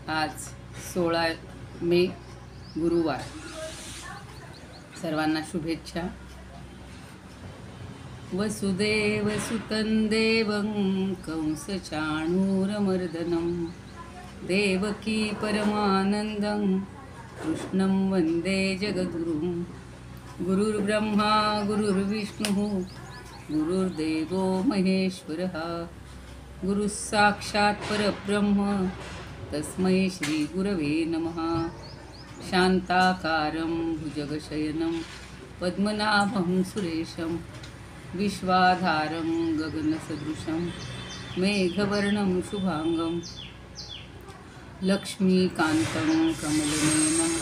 आज 16 मे गुरुवार. सर्वांना शुभेच्छा. वसुदेव सुतं देवं कंसचाणूरमर्दनं देवकी परमानंदं कृष्णं वंदे जगद्गुरुं. गुरुर्ब्रह्मा गुरुर्विष्णुः गुरुर्देवो महेश्वरः गुरुः साक्षात् परब्रह्म तस्मै श्री गुरवे नमः. शांताकारं भुजगशयनं पद्मनाभं सुरेशं विश्वाधारं गगनसदृशं मेघवर्णं शुभांगं लक्ष्मीकान्तं कमलनयनं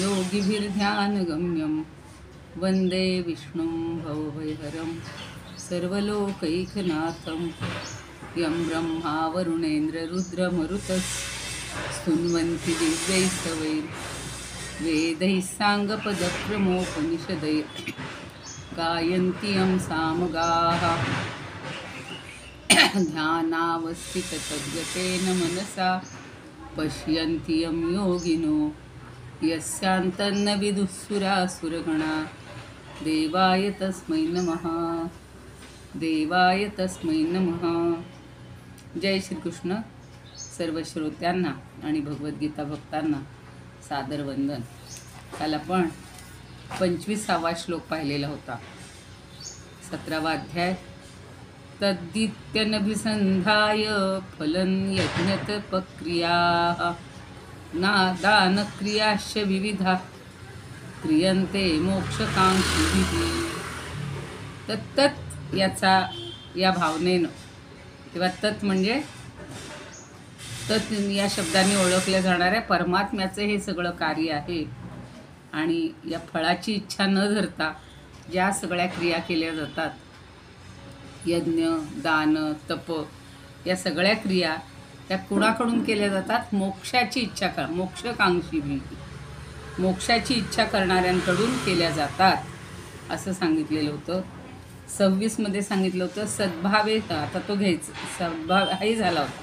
योगिभिर्ध्यानगम्यं वन्दे विष्णुं भवभयहरं सर्वलोकैकनाथं. यं ब्रह्मा वरुणेन्द्र रुद्रमरुतः स्तुन्वन्ति दिव्यैस्तवैः वेदैः साङ्गपदक्रमोपनिषदैः गायन्ति यं सामगाः. ध्यानावस्थिततद्गतेन मनसा पश्यन्ति यं योगिनो यस्यान्तन्न विदुःसुरासुरगणा. देवाय तस्मै नमः. देवाय तस्मै नमः. जय श्रीकृष्ण. सर्व श्रोत्यांना आणि भगवद्गीता भक्तांना सादर वंदन. काल आपण 25वा श्लोक पाहिलेला होता. 17वा अध्याय. तद्दित्यनभिसंधाय फलं यज्ञतपक्रियाः दानक्रियाश्च विविधा क्रियन्ते मोक्षकांक्षिभिः. तत्तत् याचा या भावनेनं किंवा तत् म्हणजे तत् या शब्दाने ओळखल्या जाणाऱ्या परमात्म्याचं हे सगळं कार्य आहे. आणि या फळाची इच्छा न धरता ज्या सगळ्या क्रिया केल्या जातात, यज्ञ दान तप, या सगळ्या क्रिया त्या कुणाकडून केल्या जातात? मोक्षाची इच्छा मोक्षकांक्षी मोक्षाची इच्छा करणाऱ्यांकडून केल्या जातात असं सांगितलेलं होतं. 26 सांगितलं होतं सद्भावे. आता तो घ्यायचं. सद्भाव हाही झाला होता.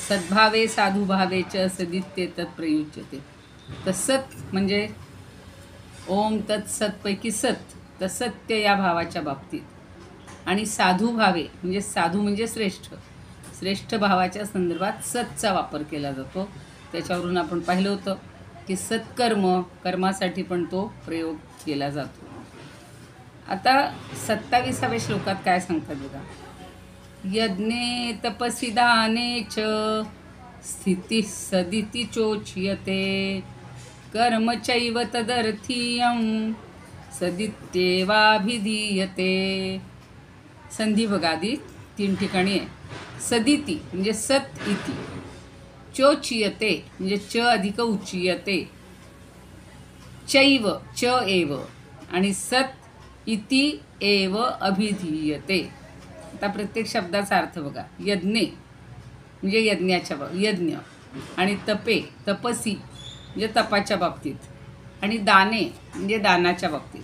सद्भावे साधुभावे च सदित्ये तत्प्रयुज्यते. तर सत म्हणजे ओम तत्सतपैकी सत, तर सत्य या भावाच्या बाबतीत. आणि साधुभावे म्हणजे साधू म्हणजे श्रेष्ठ, श्रेष्ठ भावाच्या संदर्भात सतचा वापर केला जातो. त्याच्यावरून आपण पाहिलं होतं की सत्कर्म कर्मासाठी पण तो प्रयोग केला जातो. आता 27व्या श्लोकात काय सांगतात बघा. यज्ञे तपसि दाने च स्थिती सदिती चोच्यते कर्म चैव तदर्थीयं सदित्येवाभिधीयते. संधी बघा आधी 3 ठिकाणी आहे. सदिती म्हणजे सत इति, चोच्यते म्हणजे च अधिक उच्यते, चैव च एव आणि सत इति एव अभिधीयते. आता प्रत्येक शब्दाचा अर्थ बघा. यज्ञे म्हणजे यज्ञाच्या यज्ञ, आणि तपे तपसी म्हणजे तपाच्या बाबतीत, आणि दाने म्हणजे दानाच्या बाबतीत.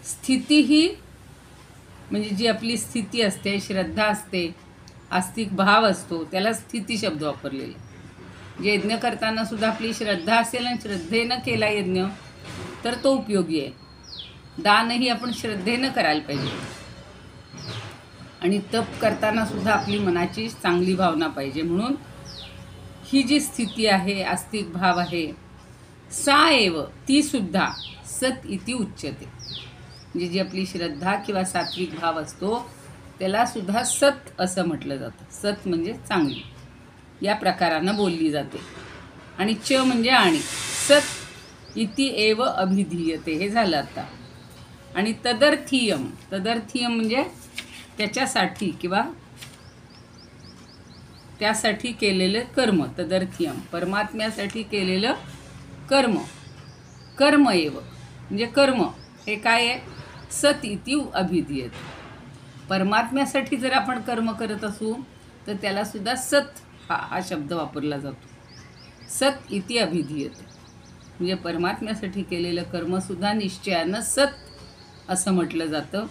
स्थिती ही म्हणजे जी आपली स्थिती असते, श्रद्धा असते, आस्तिक भाव असतो, त्याला स्थिती शब्द वापरलेला. जे यज्ञ करताना सुद्धा आपली श्रद्धा असेल आणि श्रद्धेनं केला यज्ञ तर तो उपयोगी आहे. दानही आपण श्रद्धेनं करायला पाहिजे. आणि तप करताना सुद्धा आपली मनाची चांगली भावना पाहिजे. म्हणून ही जी स्थिती आहे, आस्तिक भाव आहे, सा एव ती सुद्धा सत इति उच्यते. म्हणजे जी आपली श्रद्धा किंवा सात्विक भाव असतो त्याला सुद्धा सत असं म्हटलं जातं. सत म्हणजे चांगली या प्रकारानं बोलली जाते. आणि च म्हणजे आणि, सत इति एव अभिधीयते हे झालं आता. आणि तदर्थीयम, तदर्थीयम म्हणजे त्याच्यासाठी किंवा त्यासाठी केलेलं कर्म. तदर्थीयम परमात्म्यासाठी केलेलं कर्म. कर्म एव म्हणजे कर्म हे काय आहे? सत इति अभिधीयते. परमात्म्यासाठी जर आपण कर्म करत असू तर त्याला सुद्धा सत हा शब्द वापरला जातो. सत इति अभिधीयते म्हणजे परमात्म्यासाठी केलेलं कर्मसुद्धा निश्चयानं सत असं म्हटलं जातं.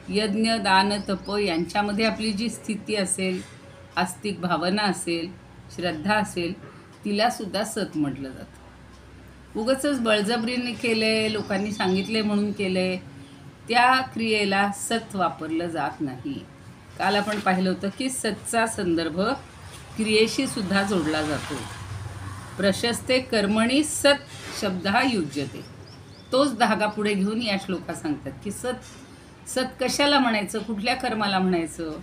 यज्ञ दान तप यांच्यामध्ये आपली जी स्थिती असेल, आस्तिक भावना असेल, श्रद्धा असेल तिलासुद्धा सत म्हटलं जातं. उगाचच बळजबरीने केले, लोकांनी सांगितले म्हणून केले, त्या क्रियेला सत वापरलं जात नाही. काल आपण पाहिलं होतं की सतचा संदर्भ क्रियेशी सुद्धा जोडला जातो. प्रशस्ते कर्मणी सत शब्द हा युज्यते. तोच धागा पुढे घेऊन या श्लोका सांगतात की सत कशाला म्हणायचं, कुठल्या कर्माला म्हणायचं.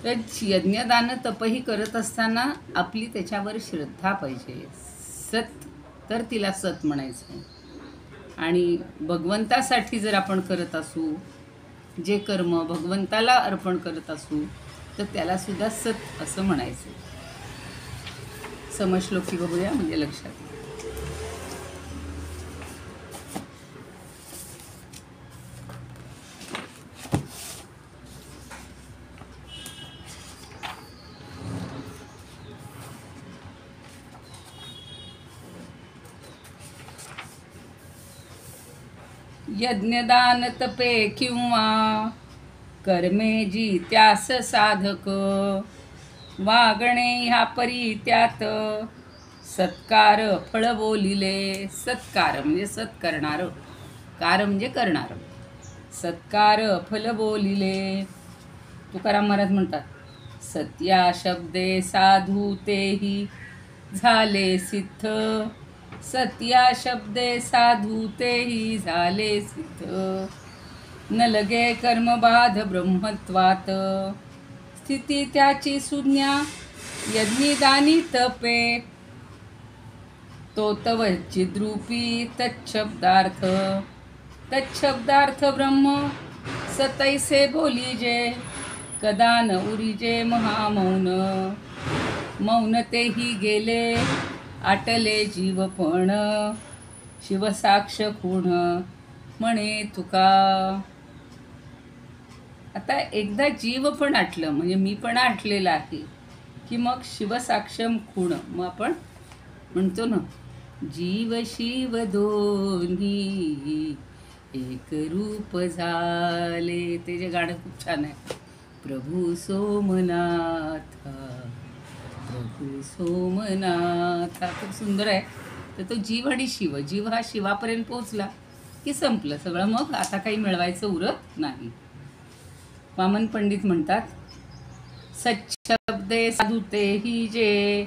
तर यज्ञदान तपही करत असताना आपली त्याच्यावर श्रद्धा पाहिजे. सत तर तिला सत म्हणायचं. आणि भगवंतासाठी जर आपण करत असू, जे कर्म भगवंताला अर्पण करत असू, तर त्यालासुद्धा सत असं म्हणायचं. समश्लोकी बघूया म्हणजे लक्षात येईल. यज्ञदान तपे किंवा कर्मे जी त्यास साधक, वागणे ह्या परी त्यात सत्कार फळ बोलिले. सत्कार म्हणजे सत करणारं, कार म्हणजे करणारं. सत्कार फल बोलिले. तुकाराम महाराज म्हणतात, सत्या शब्दे साधू तेही झाले सिद्ध. सत्या शब्दे साधू तेही झाले सिद्ध. न लगे कर्मबाध ब्रह्मत्वात, स्थिती त्याची सुज्ञा यज्ञदानी तपे. तो तव चिद्रूपी तच्छब्दार्थ, तच्छब्दार्थ ब्रह्म सतैसे बोलीजे. कदा न उरीजे महामौन, मौन तेही गेले आटले जीवपण. शिवसाक्ष खूण म्हणे तुका. आता एकदा जीव पण आटलं म्हणजे मी पण आटलेला आहे की मग शिवसाक्षम खूण. मग आपण म्हणतो ना, जीव शिव दोन्ही एक रूप झाले. ते जे गाणं खूप छान आहे. प्रभू सोमनाथा, प्रभू सोमनाथा, खूप सुंदर आहे. तर तो जीव आणि शिव, जीव हा शिवापर्यंत पोहोचला की संपलं सगळं. मग आता काही मिळवायचं उरत नाही. वामन पंडित म्हणतात, सच्छब्दे साधुते हि जे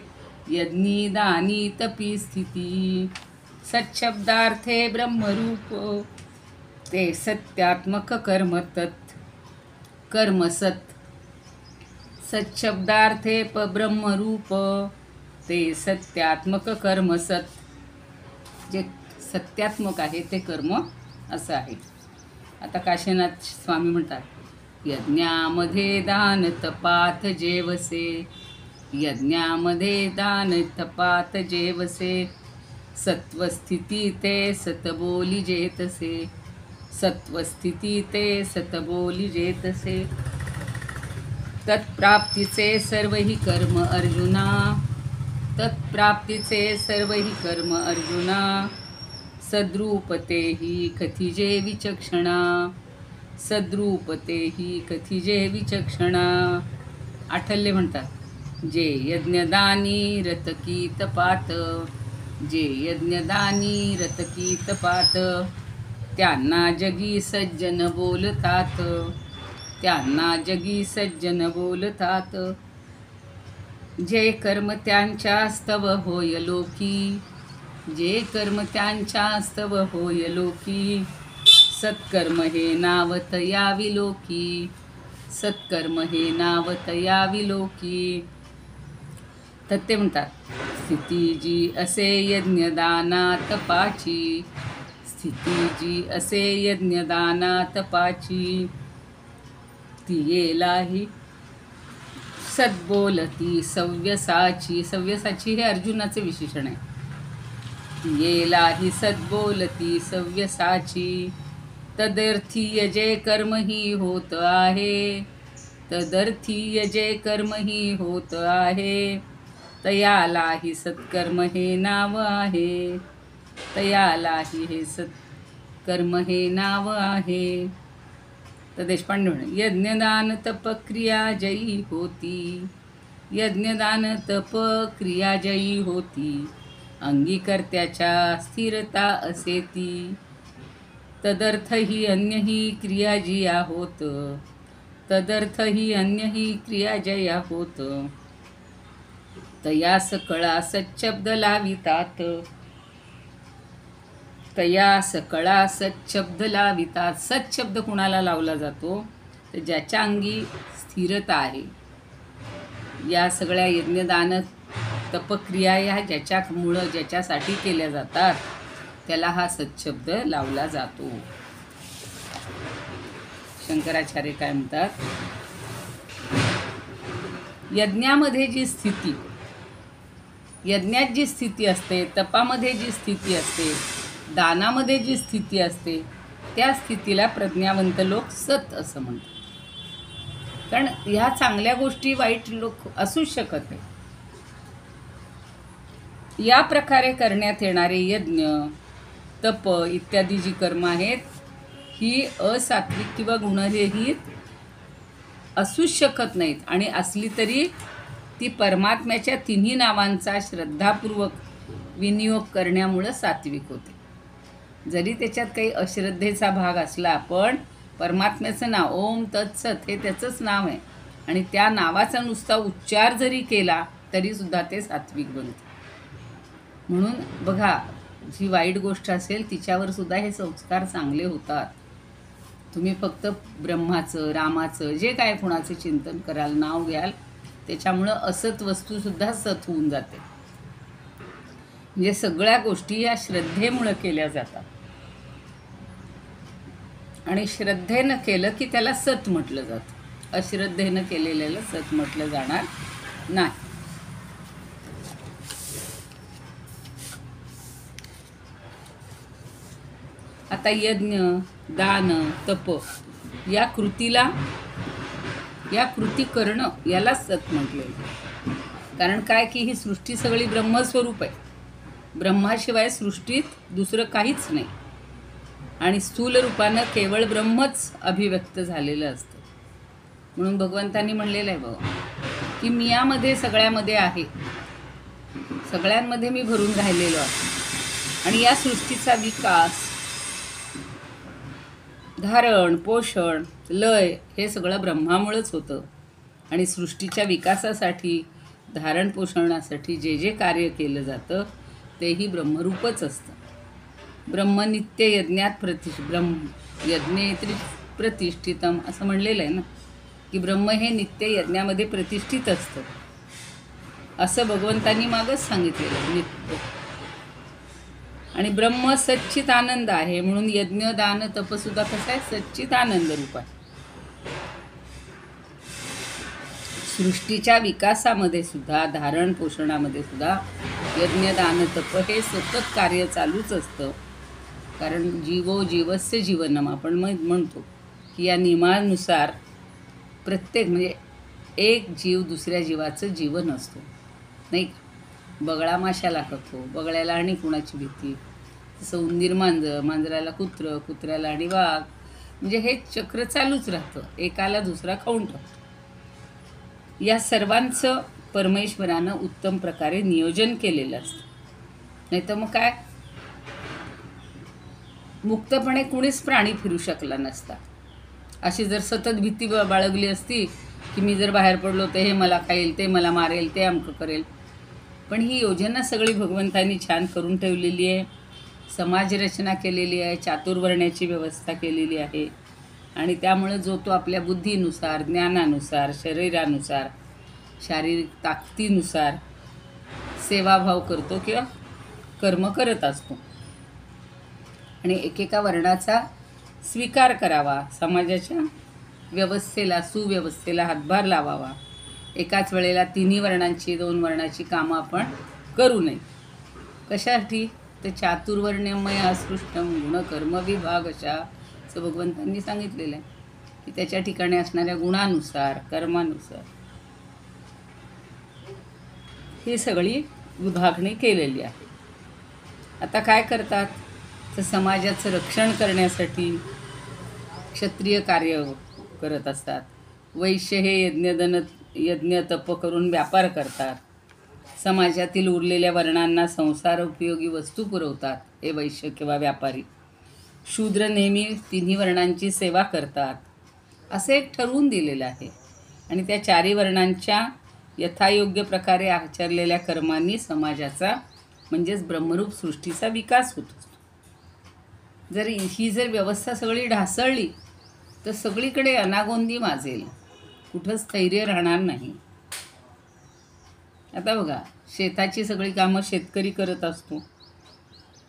यज्ञी दानी तपी स्थिती. सच्छब्दार्थे ब्रह्मरूप ते सत्यात्मक कर्म तत्. कर्म सत. सच्छब्दार्थे ब्रह्मरूप ते सत्यात्मक कर्म सत. जे सत्यात्मक आहे ते कर्म असं आहे. आता काशीनाथ स्वामी म्हणतात, यज्ञामध्ये दान तपात जेवसे. यज्ञामध्ये दान तपात जेवसे. सत्वस्थिती ते सतबोली जेतसे. सत्वस्थिती ते सतबोली जेतसे. तत्प्राप्तीचे सर्वही कर्म अर्जुना. तत्प्राप्तीचे सर्वही कर्म अर्जुना. सद्रूपते ही कथिजे विचक्षणा. सद्रूपते ही कथिजे विचक्षणा. आठल्य म्हणतात, जे यज्ञदानी रतकी तपात. जे यज्ञदानी रतकी तपात. त्यांना जगी सज्जन बोलतात. त्यांना जगी सज्जन बोलतात. जे कर्म त्यांच्या स्तव होय लोकी. जे कर्म त्यांच्या स्तव होय लोकी. सत्कर्म हे नावत यावी लोकी. सत्कर्म हे नावत यावी लोकी. तर ते म्हणतात, स्थिती जी असे यज्ञदाना तपाची. स्थिती जी असे यज्ञदाना तपाची. ती येलाही सद्बोलती सव्यसाची. सव्यसाची हे अर्जुनाचे विशेषण आहे. ती येलाही सद्बोलती सव्यसाची. तदर्थीय जे कर्म ही होत आहे. तदर्थीय जे कर्म ही होत आहे. तयालाही सत्कर्म हे नाव आहे. तयालाही हे सत्कर्म हे नाव आहे. तर देशपांडे म्हणे, यज्ञदान तपक्रिया जयी होती. यज्ञदान तप क्रियाजयी होती, अंगीकर्त्याच्या स्थिरता असेती. तदर्थ ही अन्य ही क्रिया जिया होत, तदर्थ ही अन्य ही क्रिया जया होत. तया सकळा सच्शब्द लावितात, तया सकळा सच्शब्द लावितात. सच्शब्द कुणाला लावला जातो? तर ज्याच्या अंगी स्थिरता आहे. या सगळ्या यज्ञदान तपक्रिया ह्या ज्याच्यामुळं ज्याच्यासाठी केल्या जातात त्याला हा सच्शब्द लावला जातो. शंकराचार्य काय म्हणतात? यज्ञामध्ये जी स्थिती, यज्ञात जी स्थिती असते, तपामध्ये जी स्थिती असते, दानामध्ये जी स्थिती असते, त्या स्थितीला प्रज्ञावंत लोक सत असं म्हणतात. कारण ह्या चांगल्या गोष्टी वाईट लोक असूच शकत नाही. या प्रकारे करण्यात येणारे यज्ञ तप इत्यादी जी कर्म आहेत ही असात्विक किंवा गुणरहित असूच शकत नाहीत. आणि असली तरी ती परमात्म्याच्या तिन्ही नावांचा श्रद्धापूर्वक विनियोग करण्यामुळं सात्विक होते. जरी त्याच्यात काही अश्रद्धेचा भाग असला, पण परमात्म्याचं नाव ओम तत्सत हे त्याचंच नाव आहे आणि त्या नावाचा नुसता उच्चार जरी केला तरीसुद्धा ते सात्विक बनते. म्हणून बघा, जी वाईट गोष्ट असेल तिच्यावर सुद्धा हे संस्कार चांगले होतात. तुम्ही फक्त ब्रह्माचं, रामाचं, जे काय कोणाचं चिंतन कराल, नाव घ्याल, त्याच्यामुळं असत वस्तूसुद्धा सत होऊन जाते. म्हणजे सगळ्या गोष्टी या श्रद्धेमुळं केल्या जातात आणि श्रद्धेनं केलं की त्याला सत म्हटलं जातं. अश्रद्धेनं केलेल्याला सत म्हटलं जाणार नाही. आता यज्ञ, दान, तप या कृती करणं याला सत म्हटलेलं. कारण काय की ही सृष्टी सगळी ब्रह्मस्वरूप आहे. ब्रह्माशिवाय सृष्टीत दुसरं काहीच नाही आणि स्थूल रूपानं केवळ ब्रह्मच अभिव्यक्त झालेलं असतं. म्हणून भगवंतांनी म्हणलेलं आहे बघा की मी यामध्ये सगळ्यामध्ये आहे, सगळ्यांमध्ये मी भरून राहिलेलो आहे आणि या सृष्टीचा विकास, धारण, पोषण, लय हे सगळं ब्रह्मामुळंच होतं. आणि सृष्टीच्या विकासासाठी, धारण पोषणासाठी जे जे कार्य केलं जातं तेही ब्रह्मरूपच असतं. ब्रह्म नित्य यज्ञात यज्ञे प्रतिष्ठितम असं म्हणलेलं आहे ना, की ब्रह्म हे नित्य यज्ञामध्ये प्रतिष्ठित असतं असं भगवंतांनी मागच सांगितलेलं नित्य. आणि ब्रह्म सच्चित आनंद आहे म्हणून यज्ञ, दान, तपसुद्धा कसं आहे? सच्चित आनंद रूप आहे. सृष्टीच्या विकासामध्ये सुद्धा, धारण पोषणामध्ये सुद्धा यज्ञ, दान, तप हे सतत कार्य चालूच असतं. कारण जीवो जीवस्य जीवनम आपण म्हणतो की या नियमानुसार प्रत्येक म्हणजे एक जीव दुसऱ्या जीवाचं जीवन असतो, नाही का? बगळा माशाला खातो, बगळ्याला आणि कुणाची भीती, तसं उंदीर मांजर, मांजराला कुत्रं, कुत्र्याला आणि वाघ. म्हणजे हे चक्र चालूच राहतं, एकाला दुसरा खाऊन टाकतो. या सर्वांचं परमेश्वरानं उत्तम प्रकारे नियोजन केलेलं असतं. नाही तर मग काय, मुक्तपणे कुणीच प्राणी फिरू शकला नसता. अशी जर सतत भीती बाळगली असती की मी जर बाहेर पडलो तर हे मला खाईल, ते मला मारेल, ते अमकं करेल. पण ही योजना सगळी भगवंतांनी छान करून ठेवलेली आहे. समाजरचना केलेली आहे, चातुर्वर्ण्याची व्यवस्था केलेली आहे आणि त्यामुळे जो तो आपल्या बुद्धीनुसार, ज्ञानानुसार, शरीरानुसार, शारीरिक ताकदीनुसार सेवाभाव करतो किंवा कर्म करत असतो. आणि एकेका वर्णाचा स्वीकार करावा, समाजाच्या व्यवस्थेला, सुव्यवस्थेला हातभार लावावा. एकाच वेळेला तिन्ही वर्णांची, 2 वर्णाची कामं आपण करू नये. कशासाठी? तर चातुर्वर्ण्यमय असृष्टम गुणकर्म विभाग अशा असं भगवंतांनी सांगितलेलं आहे की त्याच्या ठिकाणी असणाऱ्या गुणानुसार, कर्मानुसार ही सगळी विभागणी केलेली आहे. आता काय करतात तर समाजाचं रक्षण करण्यासाठी क्षत्रिय कार्य करत असतात. वैश्य हे यज्ञ तप करून व्यापार करतात. समाजातील उरलेल्या वर्णांना संसार उपयोगी वस्तू पुरवतात, हे वैश्य किंवा व्यापारी. शूद्र नेहमी तिन्ही वर्णांची सेवा करतात, असं एक ठरवून दिलेलं आहे. आणि त्या चारी वर्णांच्या यथायोग्य प्रकारे आचरलेल्या कर्मांनी समाजाचा म्हणजेच ब्रह्मरूप सृष्टीचा विकास होत असतो. जर व्यवस्था सगळी ढासळली तर सगळीकडे अनागोंदी माजेल, कुठं स्थैर्य राहणार नाही. आता बघा, शेताची सगळी कामं शेतकरी करत असतो,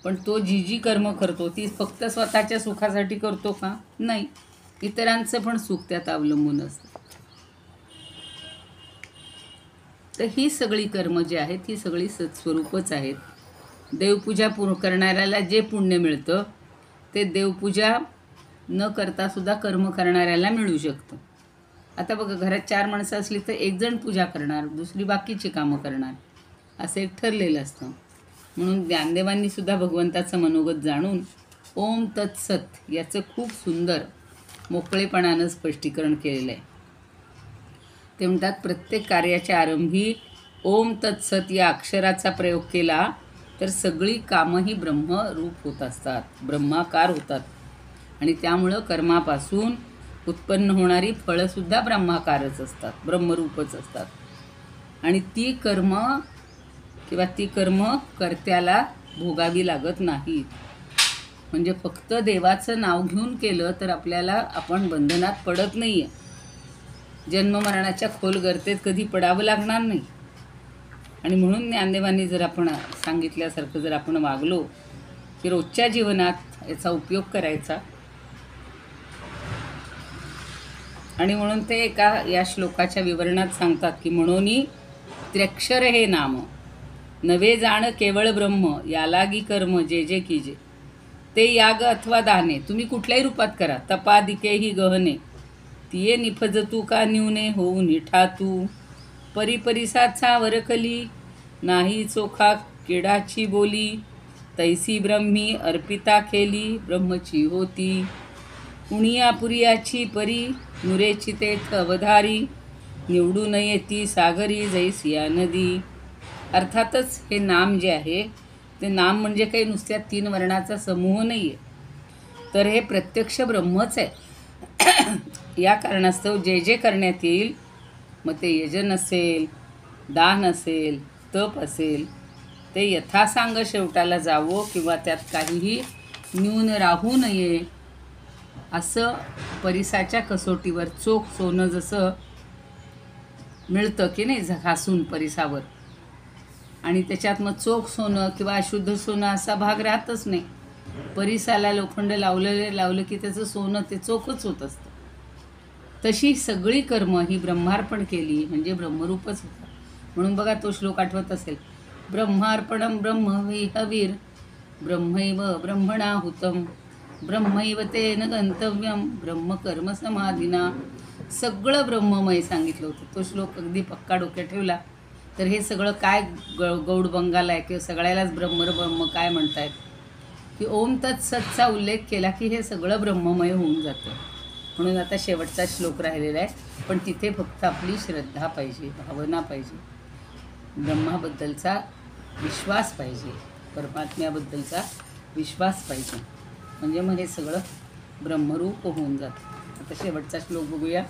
पण तो जी कर्म करतो ती फक्त स्वतःच्या सुखासाठी करतो का? नाही, इतरांचं पण सुख त्यात अवलंबून असतं. तर ही सगळी कर्म जी आहेत ही सगळी सत्स्वरूपच आहेत. देवपूजा करणाऱ्याला जे पुण्य मिळतं ते देवपूजा न करतासुद्धा कर्म करणाऱ्याला मिळू शकतं. आता बघा, घरात 4 माणसं असली तर एक जण पूजा करणार, दुसरी बाकीची कामं करणार, असं एक ठरलेलं असतं. म्हणून ज्ञानदेवांनीसुद्धा भगवंताचं मनोगत जाणून ओम तत्सत याचं खूप सुंदर मोकळेपणानं स्पष्टीकरण केलेलं आहे. ते म्हणतात, प्रत्येक कार्याच्या आरंभी ओम तत्सत या अक्षराचा प्रयोग केला तर सगळी कामंही ब्रह्मरूप होत असतात, ब्रह्माकार होतात. आणि त्यामुळं कर्मापासून उत्पन्न होणारी फळंसुद्धा ब्रह्माकारच असतात, ब्रह्मरूपच असतात. आणि ती कर्म कर्त्याला भोगावी लागत नाहीत. म्हणजे फक्त देवाचं नाव घेऊन केलं तर आपण बंधनात पडत नाही आहे. जन्ममरणाच्या खोल गर्तेत कधी पडावं लागणार नाही. आणि म्हणून ज्ञानदेवांनी जर आपण सांगितल्यासारखं जर आपण वागलो की रोजच्या जीवनात याचा उपयोग करायचा. आणि म्हणून ते या श्लोकाच्या विवरणात सांगतात की म्हणून त्र्यक्षर हे नाम नवे जाण केवळ ब्रह्म यालागी कर्म जे जे कीजे ते याग अथवा दाने तुम्ही कुठल्याही रूपात करा. तपादिके ही गहने तिये निफजतू का न्यूने होऊ निठातू परिपरिसाचा वरकली नाही चोखा किडाची बोली तैसी ब्रह्मी अर्पिता केली ब्रह्मची होती उणिया पुरियाची परी नुरेची तेथ अवधारी निवडू नये ती सागरी जैसिया नदी. अर्थातच हे नाम जे आहे ते नाम म्हणजे काही नुसत्या 3 वर्णाचा समूह नाही आहे, तर हे प्रत्यक्ष ब्रह्मच आहे. या कारणास्तव जे जे करण्यात येईल, मग ते यजन असेल, दान असेल, तप असेल, ते यथासांग शेवटाला जावो किंवा त्यात काहीही न्यून राहू नये, असं परिसाच्या कसोटीवर चोख सोनं जसं मिळतं की नाही घासून परिसावर, आणि त्याच्यात मग चोख सोनं किंवा अशुद्ध सोनं असा भाग राहतच नाही. परिसाला लोखंड लावलं की त्याचं सोनं ते चोखच होत असतं. तशी सगळी कर्म ही ब्रह्मार्पण केली म्हणजे ब्रह्मरूपच होतं. म्हणून बघा, तो श्लोक आठवत असेल, ब्रह्मार्पणम ब्रह्मविहवीर ब्रह्मैव ब्रह्मणाहुतम ब्रह्मैव तेन गंतव्यम ब्रह्मकर्म समाधीना. सगळं ब्रह्ममय सांगितलं होतं. तो श्लोक अगदी पक्का डोक्यात ठेवला तर हे सगळं काय गौड बंगाल आहे किंवा सगळ्यालाच ब्रह्म काय म्हणतायत की ओम तत्सतचा उल्लेख केला की हे सगळं ब्रह्ममय होऊन जातं. म्हणून आता शेवटचा श्लोक राहिलेला आहे, पण तिथे फक्त आपली श्रद्धा पाहिजे, भावना पाहिजे, ब्रह्माबद्दलचा विश्वास पाहिजे, परमात्म्याबद्दलचा विश्वास पाहिजे, म्हणजे मग हे सगळं ब्रह्मरूप होऊन जातं. आता शेवटचा श्लोक बघूया.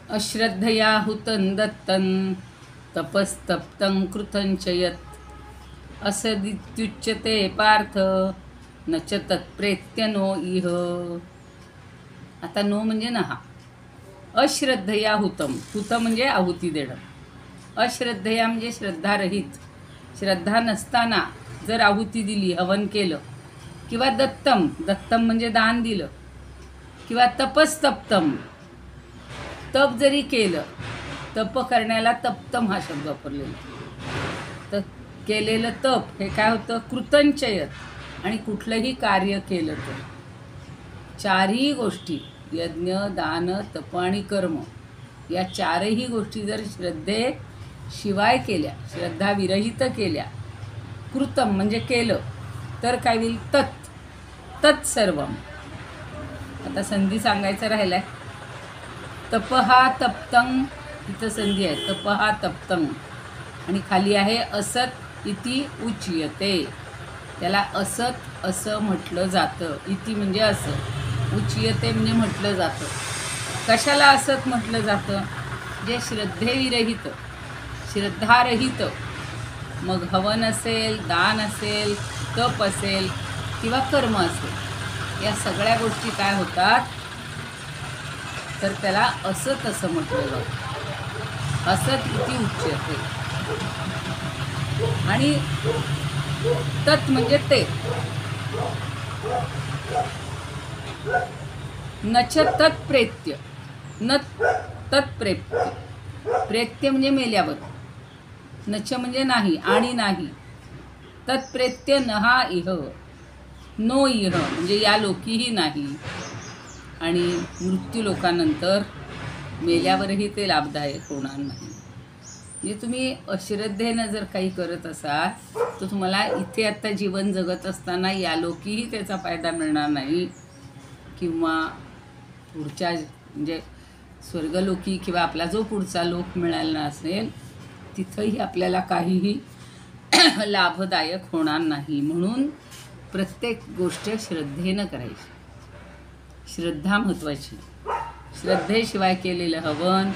अश्रद्धया हुतं दत्तं तपस्तप्तं कृतं च यत् असदित्युच्यते पार्थ न च तत्प्रेत्य नो इह. आता नो म्हणजे नहा. अश्रद्धया हुतं, हुतं म्हणजे आहुती देणं. अश्रद्धया म्हणजे श्रद्धारहित, श्रद्धा नसताना जर आहुती दिली, हवन केलं, किंवा दत्तम, दत्तम म्हणजे दान दिलं, किंवा तपस्तप्तम तप जरी केलं, तप करण्याला तप्तम हा शब्द वापरलेला. तर केलेलं तप हे काय होतं, कृतंचयत. आणि कुठलंही कार्य केलं तर 4ही गोष्टी यज्ञ, दान, तप आणि कर्म, या 4ही गोष्टी जर श्रद्धेशिवाय केल्या, श्रद्धाविरहित केल्या, कृतम म्हणजे केलं, तर काय होईल, तत्सर्वम. आता संधी सांगायचं राहिलं आहे, तपहा तप्तं, इथं संधी आहे, तपहा तप्तं, आणि खाली आहे असत इति उच्यते. त्याला असत असं म्हटलं जातं. इति म्हणजे असं, उच्यते म्हणजे म्हटलं जातं. कशाला असत म्हटलं जातं? जे श्रद्धेविरहित, श्रद्धारहित, मग हवन असेल, दान असेल, तप असेल किंवा कर्म असेल, या सगळ्या गोष्टी काय होतात तर त्याला असत असं म्हटलं जातं. असत इति उच्यते. आणि तत् म्हणजे ते. नच तत्प्रेत्य, न तत्प्रेत्य, प्रेत्य म्हणजे मेल्यावर, नच म्हणजे नाही आणि नाही, तत्प्रेत्य नहा इह, नो इह म्हणजे या लोकीही नाही, आणि मृत्यू लोकानंतर मेल्यावरही ते लाभदायक होणार नाही. म्हणजे तुम्ही अश्रद्धेनं जर काही करत असाल तर तुम्हाला इथे आत्ता जीवन जगत असताना या लोकीही त्याचा फायदा मिळणार नाही, किंवा पुढच्या म्हणजे स्वर्गलोकी किंवा आपला जो पुढचा लोक मिळाला असेल तिथंही आपल्याला काहीही लाभदायक होणार नाही. म्हणून प्रत्येक गोष्ट श्रद्धेनं करायची. श्रद्धा महत्त्वाची. श्रद्धेशिवाय केलेलं हवन,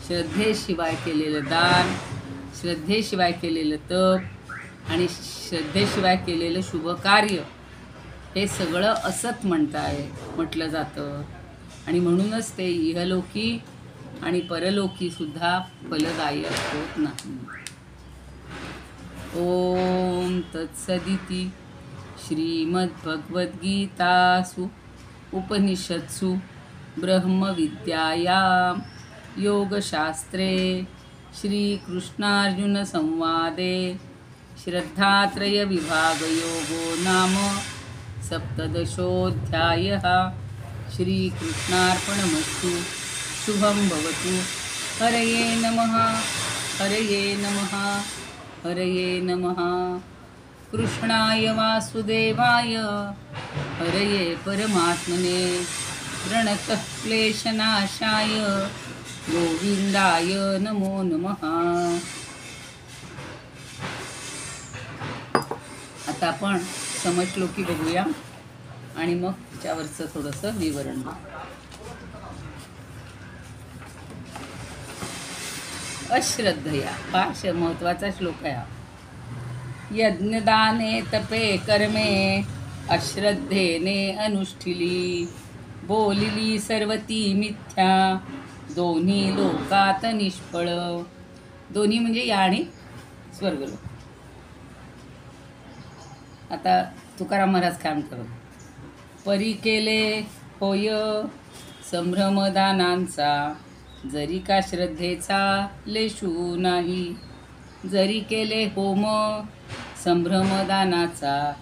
श्रद्धेशिवाय केलेलं दान, श्रद्धेशिवाय केलेलं तप आणि श्रद्धेशिवाय केलेलं शुभ कार्य हे सगळं असत म्हटलं जातं. आणि म्हणूनच ते इहलोकी आणि परलोकीसुद्धा फलदायक होत नाही. ओम तत्सदिति श्रीमद्भगवद्गीतासु उपनिषत्सु ब्रह्मविद्यायां योगशास्त्रे श्रीकृष्णार्जुनसंवादे श्रद्धात्रयविभागयोगो नाम 17. श्रीकृष्णार्पणमस्तु. शुभं भवतु. हरये नमः. हरये नमः. हरये नमः. कृष्णाय वासुदेवाय हरये परमात्मने प्रणतः क्लेशनाशाय गोविंदाय नमो नमः. आता आपण समश्लोकी बघूया आणि मग त्यावरचं थोडंसं विवरण बघू. अश्रद्धया, फार महत्त्वाचा श्लोक आहे हा. यज्ञदाने तपे कर्मे अश्रद्धेने अनुष्ठिली, बोलिली सर्वती मिथ्या, दोन्ही लोकात निष्फळ. दोन्ही म्हणजे या आणि स्वर्गलोक. आता तुकाराम महाराज काय म्हणतात? परी केले होय संभ्रमदानांचा, जरी का श्रद्धेचा लेशू नाही. जरी केले होम संभ्रमदानाचा,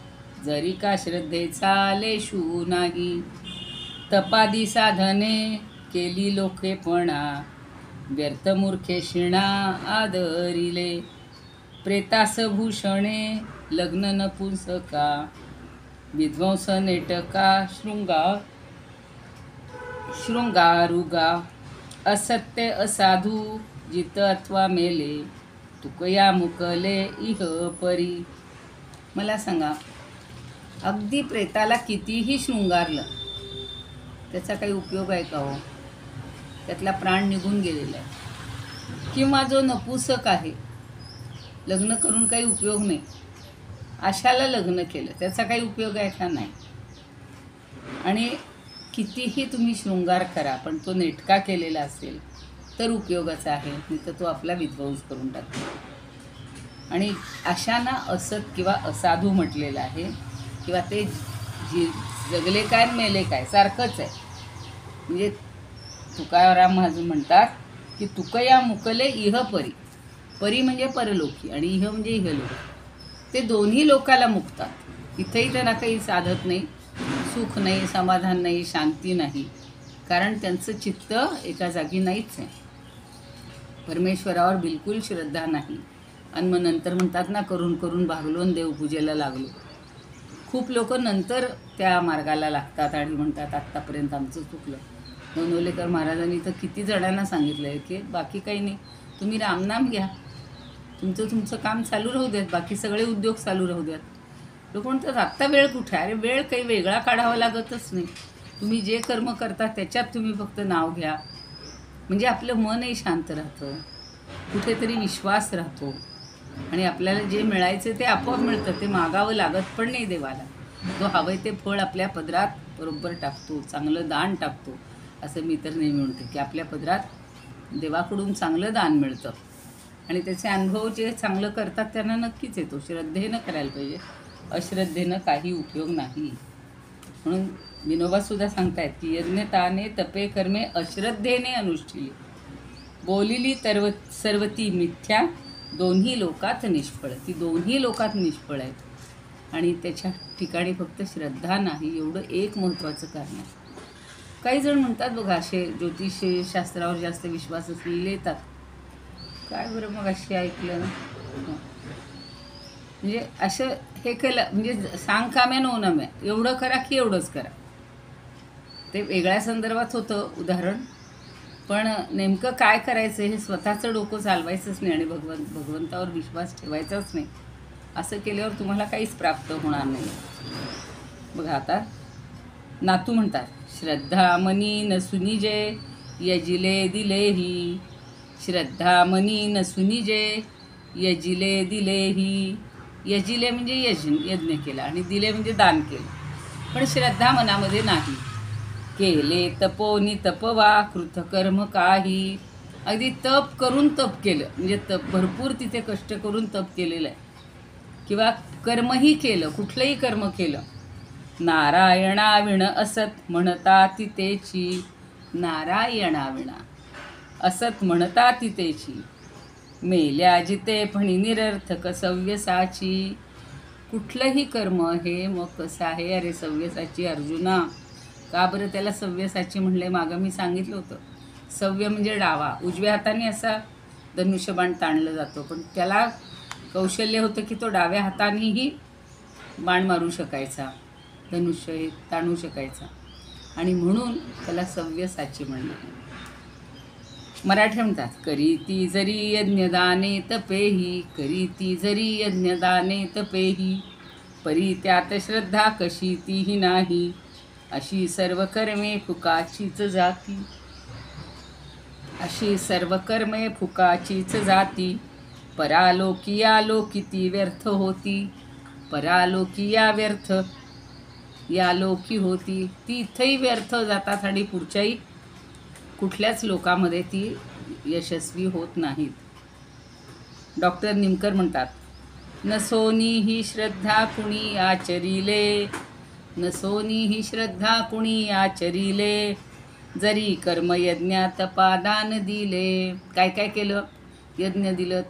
जरी का श्रद्धेचा लेशू नाही. तपादी साधने केली लोकेपणा, व्यर्थ मूर्खे शिणा आदरिले. प्रेतास भूषणे लग्न नपुंसका, विध्वंस नेटका शृंगारुगा. असत्य असाधू जित अथवा मेले, तुकया मुकले इह परी. मला सांगा, अगदी प्रेताला कितीही शृंगारलं त्याचा काही उपयोग आहे का हो? त्यातला प्राण निघून गेलेला आहे. किंवा जो नपुसक आहे, लग्न करून काही उपयोग नाही, अशाला लग्न केलं त्याचा काही उपयोग आहे का? नाही. आणि कितीही तुम्ही शृंगार करा पण तो नेटका केलेला असेल तर उपयोगाचा आहे, नाही तर तो आपला विध्वंस करून टाकतो. आणि अशांना असत किंवा असाधू म्हटलेलं आहे, किंवा ते जगले काय मेले काय सारखंच आहे. म्हणजे तुकाराम महाराज म्हणतात की तुकया मुकले इह परी. परी म्हणजे परलोकी आणि इह म्हणजे इहलोक. ते दोन्ही लोकाला मुक्तात. इथेही त्यांना काही साधत नाही, सुख नाही, समाधान नाही, शांती नाही, कारण त्यांचं चित्त एका जागी नाहीच आहे. परमेश्वरावर बिलकुल श्रद्धा नाही. आणि मग नंतर म्हणतात ना, करून करून भागलोन देवपूजेला लागलो. खूप लोक नंतर त्या मार्गाला लागतात आणि म्हणतात आत्तापर्यंत आमचं चुकलं. लोणवलेकर महाराजांनी तर किती जणांना सांगितलं आहे की बाकी काही नाही, तुम्ही रामनाम घ्या, तुमचं काम चालू राहू द्यात, बाकी सगळे उद्योग चालू राहू द्यात. लोक म्हणतात आत्ता वेळ कुठे? अरे वेळ काही वेगळा काढावा लागतच नाही. तुम्ही जे कर्म करता त्याच्यात तुम्ही फक्त नाव घ्या, म्हणजे आपलं मनही शांत राहतं, कुठेतरी विश्वास राहतो आणि आपल्याला जे मिळायचं ते आपोआप मिळतं. ते मागावं लागत पण नाही देवाला. जो हवंय ते फळ आपल्या पदरात बरोबर टाकतो, चांगलं दान टाकतो. असं मी तर नेहमी म्हणते की आपल्या पदरात देवाकडून चांगलं दान मिळतं आणि त्याचे अनुभव जे चांगलं करतात त्यांना नक्कीच येतो. श्रद्धेनं करायला पाहिजे, अश्रद्धेनं काही उपयोग नाही. म्हणून विनोबासुद्धा सांगतायत की यज्ञताने तपे कर्मे अश्रद्धेने अनुष्ठिली, बोलिली सर्वती मिथ्या, दोन्ही लोकात निष्फळ. ती दोन्ही लोकात निष्फळ आहेत आणि त्याच्या ठिकाणी फक्त श्रद्धा नाही, एवढं एक महत्त्वाचं कारण आहे. काही जण म्हणतात बघा, असे ज्योतिषी शास्त्रावर जास्त विश्वास असलेले येतात. काय बरं मग अशी ऐकलं ना, म्हणजे असं हे केलं म्हणजे सांग काम्या नो नम्या, एवढं करा की एवढंच करा. ते वेगळ्या संदर्भात होतं उदाहरण, पण नेमकं काय करायचं हे स्वतःचं डोकं चालवायचंच नाही आणि भगवंतावर विश्वास ठेवायचाच नाही. असं केल्यावर तुम्हाला काहीच प्राप्त होणार नाही. बघा आता नातू म्हणतात, श्रद्धा मनी नसुनी जे यजिले दिलेही, श्रद्धा मनी नसुनी जे यजिले दिलेही. यजिले म्हणजे यज्ञ केला आणि दिले म्हणजे दान केलं, पण श्रद्धा मनामध्ये नाही. केले तपोनी तपवा कृतकर्म काही. अगदी तप करून तप केलं म्हणजे तप भरपूर तिथे कष्ट करून तप केलेलं आहे, किंवा कर्मही केलं, कुठलंही कर्म केलं. नारायणाविण असत म्हणता तितेची, नारायणाविणा असत म्हणता तितेची. मेल्या जिते फणी निरर्थक सव्यसाची. कुठलंही कर्म हे मग कसं आहे? अरे सव्यसाची अर्जुना, का बरं त्याला सव्यसाची म्हणले? मागं मी सांगितलं होतं, सव्य म्हणजे डावा, उजव्या हाताने असा धनुष्यबाण ताणलं जातो, पण त्याला कौशल्य होतं की तो डाव्या हातानेही बाण मारू शकायचा, धनुष्य हे ताणू शकायचा, आणि म्हणून त्याला सव्यसाची म्हणले. मराठी म्हणतात, करीती जरी यज्ञदाने तपेही, करीती जरी यज्ञदाने तपेही, परी त्यात श्रद्धा कशी तीही नाही, अशी सर्व कर्मे फुकाचीच जाती. अशी सर्व कर्मे फुकाचीच जाती. परालोकी या लोकी व्यर्थ होती, परालोकी या व्यर्थ या लोकी होती. ती इथंही व्यर्थ जातात आणि पुढच्याही कुठल्याच लोकामध्ये ती यशस्वी होत नाहीत. डॉक्टर निमकर म्हणतात, नसोनी ही श्रद्धा कुणी आचरिले, नसोनी ही श्रद्धा कुणी आचरिले, जरी कर्मयज्ञात पादान दिले. काय काय केलं? यज्ञ दिलं,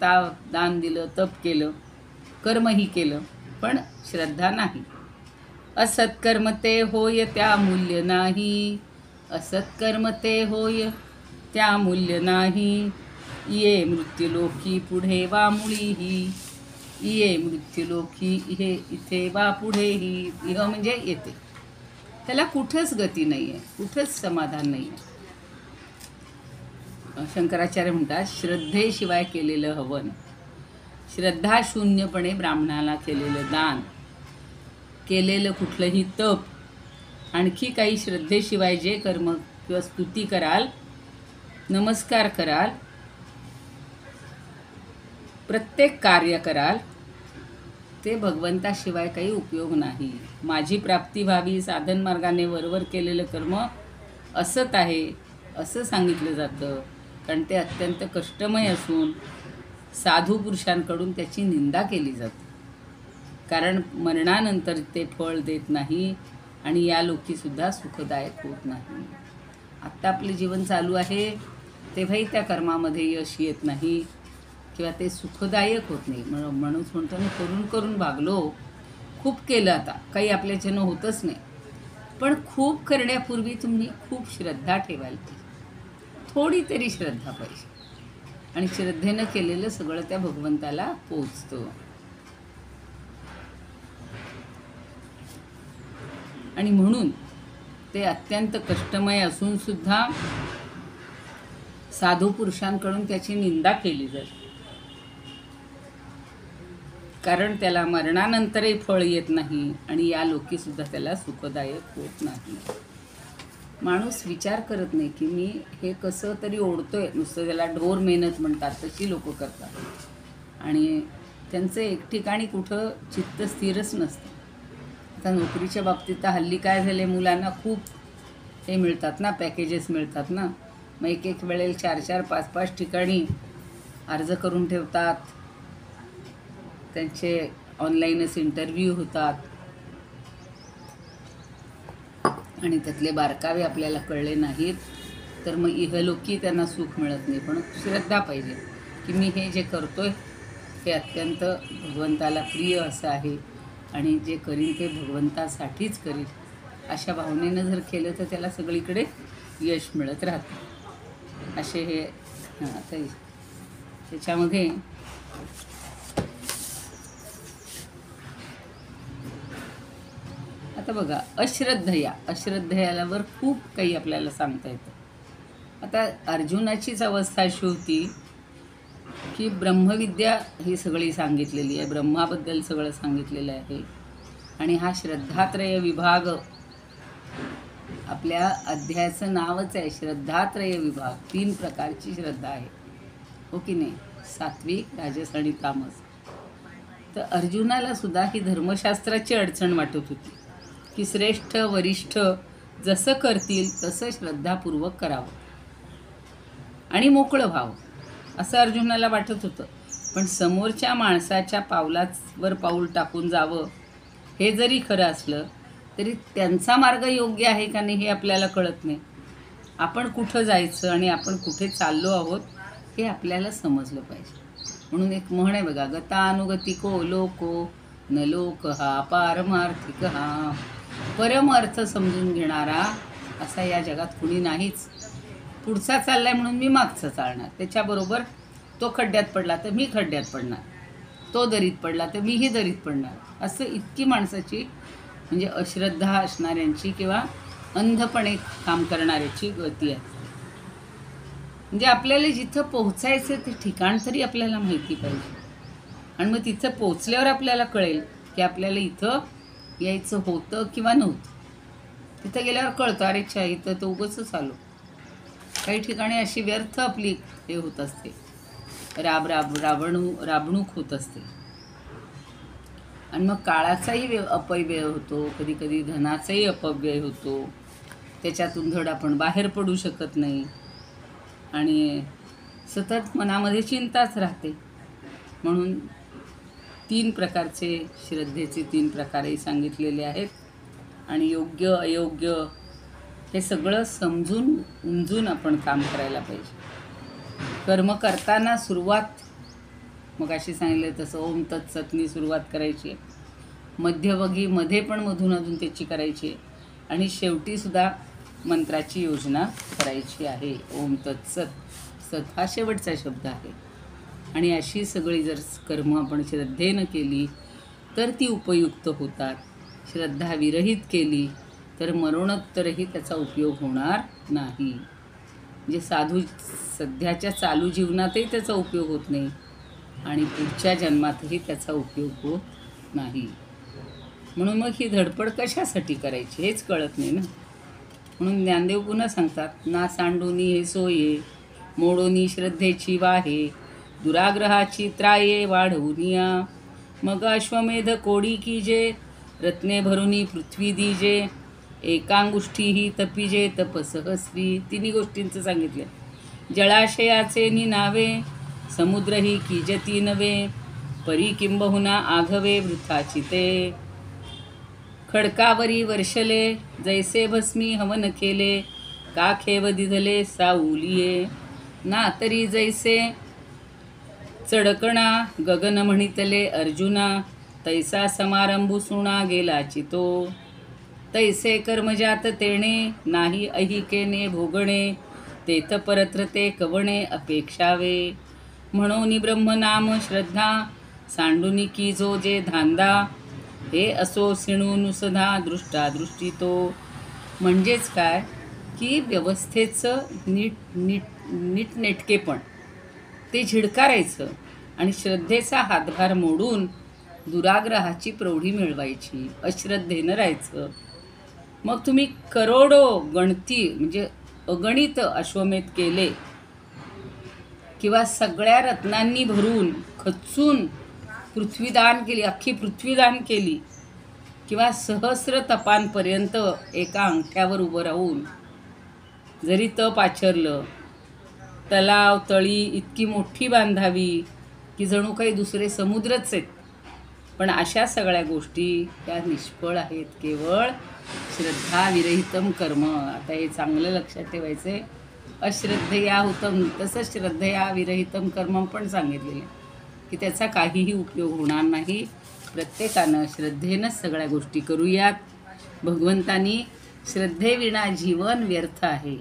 दान दिलं, तप केलं, कर्मही केलं, पण श्रद्धा नाही. असत्कर्म ते होय त्या मूल्य नाही, असत्कर्म ते होय त्या मूल्य नाही. ये मृत्यूलोकी पुढे वा मुळीही, ये मृत्यूलोकी इहे इथे वा पुढेही. इह म्हणजे येते, त्याला कुठंच गती नाही आहे, कुठंच समाधान नाही आहे. शंकराचार्य म्हणतात, श्रद्धेशिवाय केलेलं हवन, श्रद्धा शून्यपणे ब्राह्मणाला केलेलं दान, केलेलं कुठलंही तप, आणखी काही श्रद्धेशिवाय जे कर्म किंवा स्तुती कराल, नमस्कार कराल, प्रत्येक कार्य कराल, ते भगवंताशिवाय काही उपयोग नाही. माझी प्राप्ती व्हावी साधन मार्गाने वरवर केलेलं कर्म असत आहे असं सांगितलं जातं, कारण ते अत्यंत कष्टमय असून साधू पुरुषांकडून त्याची निंदा केली जाते, कारण मरणानंतर ते फळ देत नाही आणि या लोकीसुद्धा सुखदायक होत नाही. आत्ता आपले जीवन चालू आहे तेव्हाही त्या कर्मामध्ये यश येत नाही किंवा ते सुखदायक होत नाही. म्हणूनच म्हणतो मी, करून करून भागलो, खूप केलं, आता काही आपल्याच्यानं होतच नाही. पण खूप करण्यापूर्वी तुम्ही खूप श्रद्धा ठेवायला पाहिजे, थोडी तरी श्रद्धा पाहिजे, आणि श्रद्धेनं केलेलं सगळं त्या भगवंताला पोचतं. आणि म्हणून ते अत्यंत कष्टमय असून सुद्धा साधू पुरुषांकडून त्याची निंदा केली जाते, कारण त्याला मरणानंतरही फळ येत नाही आणि या लोकी सुद्धा त्याला सुखदायक होत नाही. माणूस विचार करत नाही की मी हे कसं तरी ओढतोय, नुसतं त्याला ढोर मेहनत म्हणतात तशी लोक करतात आणि त्यांचं एक ठिकाणी कुठं चित्त स्थिरच नसतं. आता नोकरीच्या बाबतीत तर हल्ली काय झाले, मुलांना खूप हे मिळतात ना, पॅकेजेस मिळतात ना, मग एक वेळेला 4-4, 5-5 ठिकाणी अर्ज करून ठेवतात, त्यांचे ऑनलाईनच इंटरव्ह्यू होतात आणि त्यातले बारकावे आपल्याला कळले नाहीत तर मग इहलोकी त्यांना सुख मिळत नाही. पण श्रद्धा पाहिजे की मी हे जे करतोय हे अत्यंत भगवंताला प्रिय असं आहे आणि जे करीन ते भगवंतासाठीच करीन, अशा भावनेनं जर केलं तर त्याला सगळीकडे यश मिळत राहतं. असे हे आता त्याच्यामध्ये आता बघा, अश्रद्धयावर खूप काही आपल्याला सांगता येतं. आता अर्जुनाचीच अवस्था अशी होती की ब्रह्मविद्या ही सगळी सांगितलेली आहे, ब्रह्माबद्दल सगळं सांगितलेलं आहे आणि हा श्रद्धात्रय विभाग आपल्या अध्यायाचं नावच आहे, श्रद्धात्रय विभाग. 3 प्रकारची श्रद्धा आहे, हो की नाही, सात्विक, राजस आणि तामस. तर अर्जुनाला सुद्धा ही धर्मशास्त्राची अडचण वाटत होती की श्रेष्ठ वरिष्ठ जसं करतील तसं श्रद्धापूर्वक करावं आणि मोकळं व्हावं असं अर्जुनाला वाटत होतं. पण समोरच्या माणसाच्या पावलावर पाऊल टाकून जावं हे जरी खरं असलं तरी त्यांचा मार्ग योग्य आहे का नाही हे आपल्याला कळत नाही. आपण कुठं जायचं आणि आपण कुठे चाललो आहोत हे आपल्याला समजलं पाहिजे. म्हणून एक म्हण आहे बघा, गतानुगतिको लोको न लोक हा पारमार्थिक हा. परम अर्थ समजून घेणारा असा या जगात कुणी नाहीच. पुढचा चाललाय म्हणून मी मागचं चालणार, त्याच्याबरोबर तो खड्ड्यात पडला तर मी खड्ड्यात पडणार, तो दरीत पडला तर मीही दरीत पडणार, असं इतकी माणसाची म्हणजे अश्रद्धा असणाऱ्यांची किंवा अंधपणे काम करणाऱ्याची गती आहे. म्हणजे आपल्याला जिथं पोहोचायचं ते ठिकाण तरी आपल्याला माहिती पाहिजे आणि मग तिथं पोहोचल्यावर आपल्याला कळेल की आपल्याला इथं यायचं होतं किंवा नव्हतं. तिथं गेल्यावर कळतं, अरे अच्छा इथं तर उगाचच आलो. काही ठिकाणी अशी व्यर्थ आपली हे होत असते, राबणूक होत असते आणि मग काळाचाही अपव्यय होतो, कधी कधी धनाचाही अपव्यय होतो, त्याच्यातून धड आपण बाहेर पडू शकत नाही आणि सतत मनामध्ये चिंताच राहते. म्हणून 3 प्रकारचे श्रद्धेचे 3 प्रकारही सांगितलेले आहेत आणि योग्य अयोग्य हे सगळं समजून उमजून आपण काम करायला पाहिजे. कर्म करताना सुरुवात मग अशी सांगितलं तसं ओम तत्सतनी सुरुवात करायची, मध्यभागी मध्ये पण मधून त्याची करायची आणि शेवटीसुद्धा मंत्राची योजना करायची आहे. ओम तत्सत, सत हा शेवटचा शब्द आहे आणि अशी सगळी जर कर्म आपण श्रद्धेनं केली तर ती उपयुक्त होतात. श्रद्धा विरहित केली तर मरणोत्तरही त्याचा उपयोग होणार नाही. म्हणजे साधू सध्याच्या चालू जीवनातही त्याचा उपयोग होत नाही आणि पुढच्या जन्मातही त्याचा उपयोग होत नाही. म्हणून मग ही धडपड कशासाठी करायची हेच कळत नाही ना. म्हणून ज्ञानदेव पुन्हा सांगतात, ना सांडूनी हे सोये मोडोनी श्रद्धेची वाहे, दुराग्रहाची त्राये वाढवूनिया, मग अश्वमेध कोडी कीजे, रत्ने भरुनी पृथ्वी दीजे, एकांगुष्ठी ही तपिजे तपसहस्री. 3 गोष्टींचं सांगितलं. जळाशयाचे निनावे, समुद्र ही कीजती नवे, परी किंबहुना आघवे वृथाची ते, खडकावरी वर्षले जैसे भस्मी हवन केले, का खेव दिधले साऊलिये, ना तरी जैसे चडकणा गगन म्हणितले अर्जुना, तैसा समारंभू सुणा गेलाची तो, तैसे कर्मजात तेणे नाही ऐहिकेने भोगणे, तेथ परत्र ते कवणे अपेक्षावे, म्हणून ब्रह्मनाम श्रद्धा सांडुनी की जो जे धांदा, हे असो सिणू नुसधा दृष्टा दृष्टी तो, म्हणजेच काय की व्यवस्थेचं नीटनेटकेपण ते झिडकारायचं आणि श्रद्धेचा हातभार मोडून दुराग्रहाची प्रौढी मिळवायची, अश्रद्धेनं राहायचं. मग तुम्ही करोडो गणती म्हणजे अगणित अश्वमेध केले किंवा सगळ्या रत्नांनी भरून खचून पृथ्वीदान केली, अख्खी पृथ्वीदान केली किंवा सहस्र तपांपर्यंत एका अंगठ्यावर उभं राहून जरी तप आचरलं, तलाव तळी इतकी मोठी बांधावी की जणू काही दुसरे समुद्रच आहेत, पण अशा सगळ्या गोष्टी त्या निष्फळ आहेत. केवळ श्रद्धा विरहितम कर्म. आता हे चांगलं लक्षात ठेवायचं आहे. अश्रद्धया हुतम, तसंच श्रद्धया विरहितम कर्म पण सांगितलेलं आहे की त्याचा काहीही उपयोग होणार नाही. प्रत्येकानं श्रद्धेनंच सगळ्या गोष्टी करूयात. भगवंतानी श्रद्धेविना जीवन व्यर्थ आहे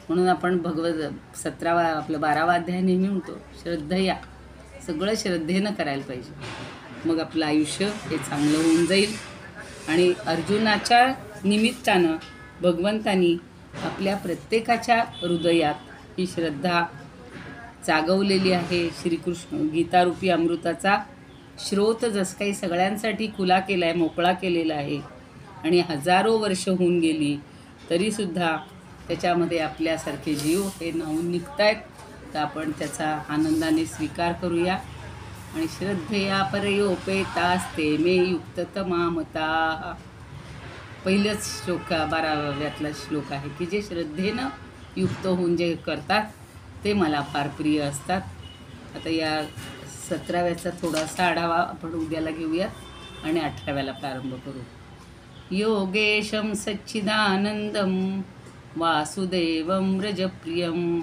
म्हणून आपण 17वा आपलं 12वा अध्याय नेहमी म्हणतो श्रद्धया, सगळं श्रद्धेनं करायला पाहिजे. मग आपलं आयुष्य हे चांगलं होऊन जाईल. आणि अर्जुनाच्या निमित्तानं भगवंतानी आपल्या प्रत्येकाच्या हृदयात ही श्रद्धा जागवलेली आहे. श्रीकृष्ण गीतारूपी अमृताचा स्रोत जसं काही सगळ्यांसाठी खुला केला आहे, मोकळा केलेला आहे आणि हजारो वर्ष होऊन गेली तरीसुद्धा त्याच्यामध्ये आपल्यासारखे जीव हे न्हाऊन निघत आहेत. तर आपण त्याचा आनंदाने स्वीकार करूया. आणि श्रद्धेया परयोपेतास्ते मे युक्ततमामता, पहिलंच श्लोक 12व्यातला श्लोक आहे की जे श्रद्धेनं युक्त होऊन जे करतात ते मला फार प्रिय असतात. आता या 17व्याचा थोडासा आढावा आपण उद्याला घेऊयात आणि 18व्याला प्रारंभ करू. योगेशं सच्चिदानंदं वासुदेवं व्रजप्रियं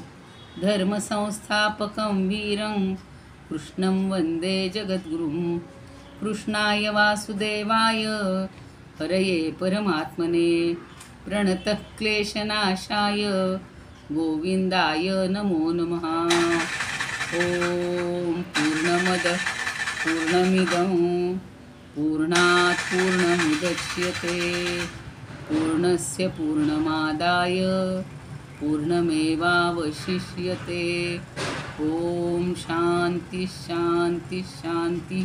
धर्मसंस्थापकं वीरं कृष्णं वन्दे जगद्गुरुं. कृष्णाय वासुदेवाय हरये परमात्मने प्रणतः क्लेशनाशाय गोविंदाय नमो नमः. ओम पूर्णमद पूर्णमिदं पूर्णात् पूर्णमुदच्यते पूर्णस्य पूर्णमादाय पूर्णमेवावशिष्यते. ओम शांती शांती शांती.